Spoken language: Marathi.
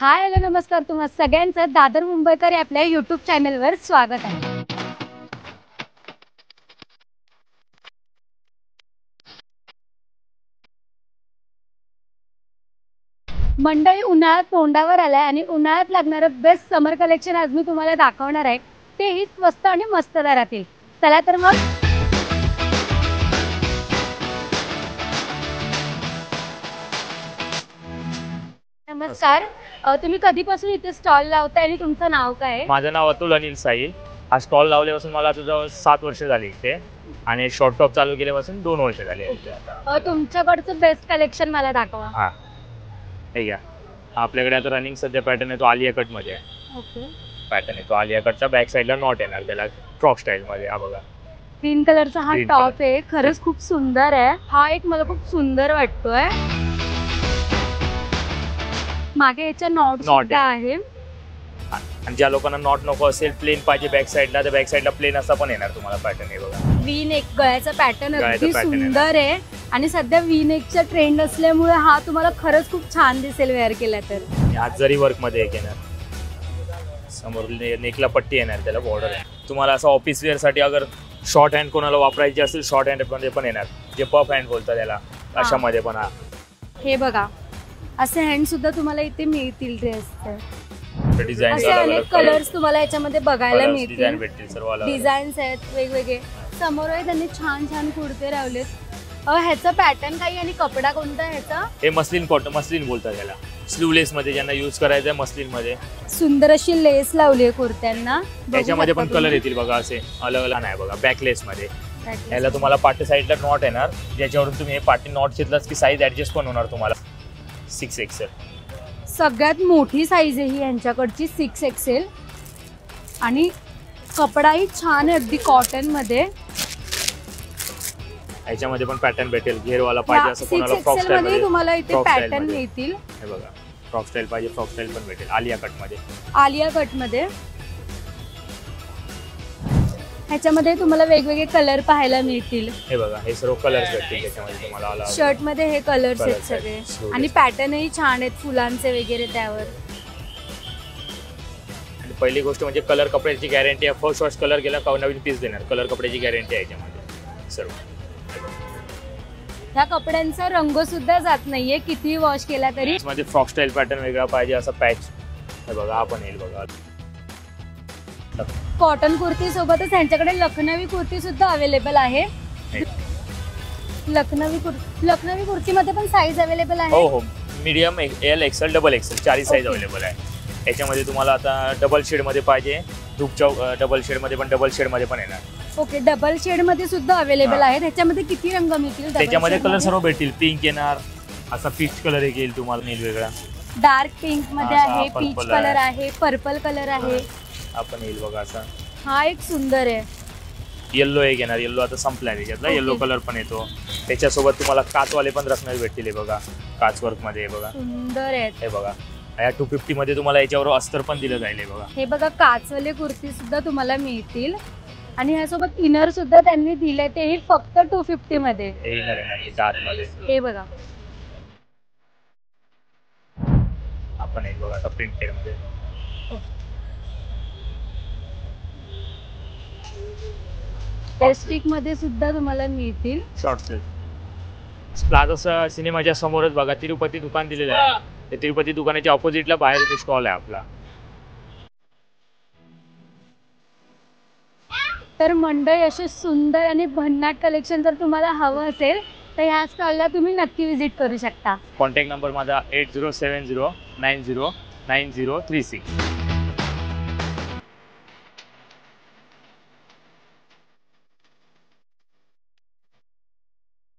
हाय हॅलो नमस्कार, तुम्हा सगळ्यांचं दादर मुंबईकर या आपल्या यूट्यूब चॅनलवर स्वागत आहे. मंडळी, उन्हाळ्यात तोंडावर आलाय आणि उन्हाळ्यात लागणारं बेस्ट समर कलेक्शन आज मी तुम्हाला दाखवणार आहे. तेही स्वस्त आणि मस्त दरातील. चला तर मग नमस्कार. तुम्ही कधीपासून इथे स्टॉल लावताय आणि तुमचं नाव काय आहे? माझं नाव अतुल अनिल साई. हा स्टॉल लावल्यापासून मला जवळ 7 वर्ष झाली इथे आणि शॉर्ट टॉप चालू केल्यापासून 2 वर्ष झाली इथे आता. तुमच्याकडचं बेस्ट कलेक्शन मला दाखवा. हा हे घ्या. आपल्याकडे आता रनिंग सध्या पॅटर्न आहे तो आलिया कट मध्ये आहे. ओके. पॅटर्न आहे तो आलिया कटचा, बॅक साईडला नॉट येणार त्याला फ्रॉक स्टाईल मध्ये. हा बघा, ग्रीन कलरचा हा Green टॉप आहे. खरंच खूप सुंदर आहे. हा एक मला खूप सुंदर वाटतोय. मागे याच्या नॉट सुद्धा आहे. आणि ज्या लोकांना नॉट नको असेल, प्लेन पाहिजे बॅक साईडला, तर बॅक साईडला प्लेन असा पण येणार तुम्हाला पॅटर्न. हे बघा, वी नेक गळ्याचा पॅटर्न अगदी pattern सुंदर आहे आणि सध्या वी नेकचा ट्रेंड असल्यामुळे हा तुम्हाला खरंच खूप छान दिसेल वेअर केला तर. हात जरी वर्क मध्ये एक येणार, समोर नेकला पट्टी येणार, त्याला बॉर्डर आहे. तुम्हाला असं ऑफिस वेअर साठी अगर शॉर्ट हँड कोणाला वापरायची असेल, शॉर्ट हँड मध्ये पण येणार, जे पफ हँड बोलतात त्याला, अशा मध्ये पण. हा हे बघा, असे हँड सुद्धा तुम्हाला इथे मिळतील ड्रेसचे. डिझाईन्स असे अनेक कलर्स तुम्हाला याच्यामध्ये बघायला डिझाईन मिळतील. भेटतील सर्व. डिझाईन्स आहेत वेगवेगळे. समोर त्यांनी छान छान कुर्ते लावलेत. ह्याचा पॅटर्न काही आणि कपडा कोणता ह्याचा? हे मस्लिन कॉटन, मस्लिन बोलतात त्याला. स्लीवलेस मध्ये ज्यांना यूज करायचं आहे, मस्लिन मध्ये सुंदर अशी लेस लावली आहे कुर्त्यांना. त्याच्यामध्ये पण कलर येतील बघा, असे अलग अलग नाही बघा. बॅकलेस मध्ये याला तुम्हाला पाठी साईडला नॉट येणार, ज्याच्यावरून तुम्ही हे पाठी नॉट घेतलात की साईज ऍडजस्ट पण होणार तुम्हाला. 6XL सगळ्यात मोठी साईज आहे ही यांच्याकडची, 6XL. आणि कपडाही छान आहे अगदी कॉटन मध्ये. याच्यामध्ये पण पॅटर्न भेटेल. घेरवाला पाहिजे असं कोणाला फ्रॉक 6XL स्टाईल मध्ये मध्ये तुम्हाला इथे फ्रॉक स्टाईल पॅटर्न मध्ये. मिळतील. हे बघा, फ्रॉक स्टाईल पाहिजे, फ्रॉक स्टाईल पण भेटेल आलिया कट मध्ये. आलिया कट मध्ये ह्याच्यामध्ये तुम्हाला वेगवेगळे कलर पाहायला मिळतील. हे बघा, हे सर्व कलर्स भेटतील त्याच्यामध्ये तुम्हाला. आला शर्ट मध्ये हे कलर्स आहेत Colours आहेत, सगळे. slowly. आणि पॅटर्नही छान आहेत फुलांचे वगैरे त्यावर. आणि पहिली गोष्ट म्हणजे कलर कपड्याची गॅरंटी आहे. फर्स्ट वॉश कलर गेला का नवीन पीस देणार. कलर कपड्याची गॅरंटी आहे याच्यामध्ये सर्व. ह्या कपड्यांचा रंग सुद्धा जात नाहीये किती वॉश केला तरी. मध्ये फ्रॉक स्टाईल पॅटर्न वेगळा पाहिजे असा पॅच. हे बघा, हा पण येईल बघा. कॉटन कुर्ती सोबतच यांच्याकडे लखनवी कुर्ती सुद्धा अवेलेबल आहे. लखनवी कुर्तीमध्ये पण साईज अवेलेबल आहे. हो हो, medium, L, XL, double XL चारही साईज अवेलेबल आहे. याच्यामध्ये तुम्हाला आता डबल शेड मध्ये पाहिजे, धूपच्या डबल शेड मध्ये पण, डबल शेड मध्ये पण येणार. ओके, डबल शेड मध्ये सुद्धा अवेलेबल आहे. त्याच्यामध्ये किती रंग मिळतील? त्याच्यामध्ये कलर सर्व भेटतील. पिंक येणार, असा पीच कलर येईल तुम्हाला नील वेगळा. डार्क पिंक मध्ये असा आहे, purple पीच कलर आहे, पर्पल कलर आहे. आपण येईल बघा असा. हा एक सुंदर आहे. येल्लो एक येणार. येल्लो आता संपलाय त्याच्यातला. येल्लो कलर पण येतो. त्याच्यासोबत तुम्हाला काचवाले पण रत्नागिरी भेटतील. हे बघा, काच वर्क मध्ये. बघा, सुंदर आहेत. हे बघा, या 250 मध्ये तुम्हाला याच्यावर अस्तर पण दिलं जाईल. हे बघा, हे बघा, काचवाले कुर्ती सुद्धा तुम्हाला मिळतील. आणि ह्यासोबत इनर सुद्धा त्यांनी दिले, तेही फक्त 250 मध्ये. हे इनर आहे डार्क मध्ये. हे बघा, आपण एक बघा आता प्रिंटेड मध्ये. प्लास्टिक मध्ये सुद्धा तुम्हाला मिळतील. शॉर्ट स्लीव प्लाझा सिनेमाच्या समोरच बघा तिरुपती दुकान दिलेलं आहे. त्या तिरुपती दुकानाच्या ऑपोजिटला बाहेर स्टॉल आहे आपला. तर मंडळी, असे सुंदर आणि भन्नाट कलेक्शन जर तुम्हाला हवं असेल तर ह्या स्टॉलला तुम्ही नक्की विजिट करू शकता. कॉन्टॅक्ट नंबर माझा 8070909036.